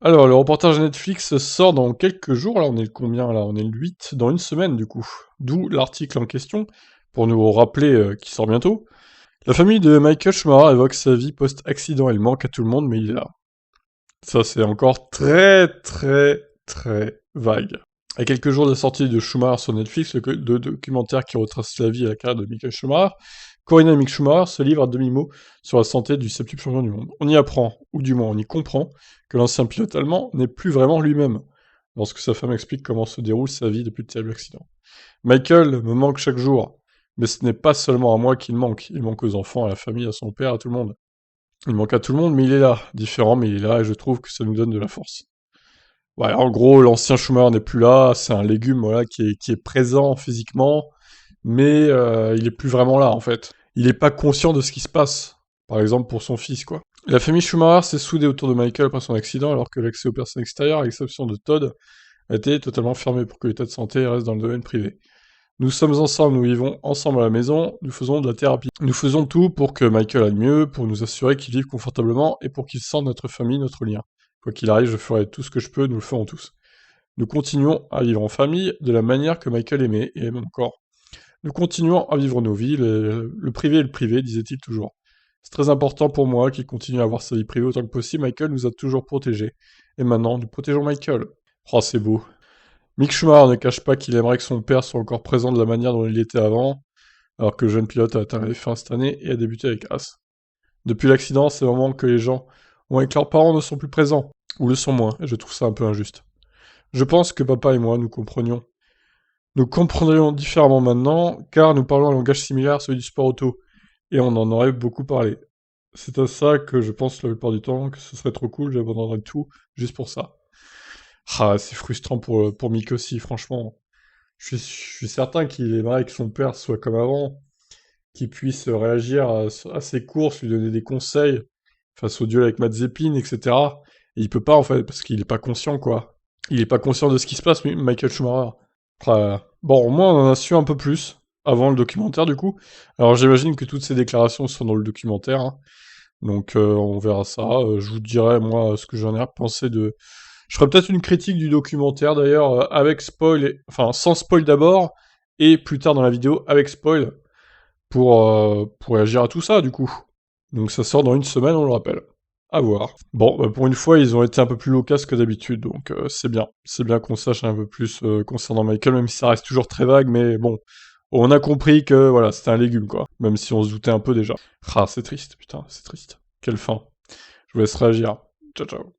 Alors, le reportage Netflix sort dans quelques jours, là on est le combien là? On est le 8, dans une semaine du coup. D'où l'article en question, pour nous rappeler qu'il sort bientôt. La famille de Michael Schumacher évoque sa vie post-accident, elle manque à tout le monde mais il est là. Ça c'est encore très très très vague. À quelques jours de la sortie de Schumacher sur Netflix, le documentaire qui retrace la vie et la carrière de Michael Schumacher, Corinna et Mick Schumacher se livrent à demi-mot sur la santé du septuple champion du monde. On y apprend, ou du moins on y comprend, que l'ancien pilote allemand n'est plus vraiment lui-même, lorsque sa femme explique comment se déroule sa vie depuis le terrible accident. Michael me manque chaque jour, mais ce n'est pas seulement à moi qu'il manque, il manque aux enfants, à la famille, à son père, à tout le monde. Il manque à tout le monde, mais il est là, différent, mais il est là, et je trouve que ça nous donne de la force. Ouais, en gros, l'ancien Schumacher n'est plus là, c'est un légume voilà, qui est présent physiquement, mais il est plus vraiment là, en fait. Il est pas conscient de ce qui se passe, par exemple pour son fils, quoi. La famille Schumacher s'est soudée autour de Michael après son accident, alors que l'accès aux personnes extérieures, à l'exception de Todd, a été totalement fermé pour que l'état de santé reste dans le domaine privé. Nous sommes ensemble, nous vivons ensemble à la maison, nous faisons de la thérapie. Nous faisons tout pour que Michael aille mieux, pour nous assurer qu'il vive confortablement et pour qu'il sente notre famille, notre lien. Quoi qu'il arrive, je ferai tout ce que je peux, nous le ferons tous. Nous continuons à vivre en famille de la manière que Michael aimait et aime encore. Nous continuons à vivre nos vies, le privé est le privé, disait-il toujours. C'est très important pour moi qu'il continue à avoir sa vie privée autant que possible. Michael nous a toujours protégés. Et maintenant, nous protégeons Michael. Oh, c'est beau. Mick Schumacher ne cache pas qu'il aimerait que son père soit encore présent de la manière dont il était avant, alors que le jeune pilote a atteint les fins cette année et a débuté avec Haas. Depuis l'accident, c'est vraiment que les gens ont et que leurs parents ne sont plus présents, ou le sont moins, et je trouve ça un peu injuste. Je pense que papa et moi, nous comprenions. Nous comprendrions différemment maintenant, car nous parlons un langage similaire à celui du sport auto, et on en aurait beaucoup parlé. C'est à ça que je pense la plupart du temps, que ce serait trop cool, j'abandonnerais tout, juste pour ça. Ah, c'est frustrant pour Mick aussi, franchement. Je suis certain qu'il aimerait que son père soit comme avant, qu'il puisse réagir à ses courses, lui donner des conseils face au duel avec Mazepin, etc. Et il peut pas, en fait, parce qu'il est pas conscient, quoi. Il est pas conscient de ce qui se passe, Michael Schumacher. Bon, au moins on en a su un peu plus avant le documentaire du coup. Alors j'imagine que toutes ces déclarations sont dans le documentaire, hein. Donc on verra ça. Je vous dirai moi ce que j'en ai pensé de. Je ferai peut-être une critique du documentaire d'ailleurs avec spoil, enfin sans spoil d'abord et plus tard dans la vidéo avec spoil pour réagir à tout ça du coup. Donc ça sort dans une semaine, on le rappelle. À voir. Bon, bah, pour une fois, ils ont été un peu plus loquaces que d'habitude, donc c'est bien. C'est bien qu'on sache un peu plus concernant Michael, même si ça reste toujours très vague, mais bon, on a compris que voilà, c'était un légume, quoi. Même si on se doutait un peu déjà. Ah, c'est triste, putain, c'est triste. Quelle fin. Je vous laisse réagir. Ciao, ciao.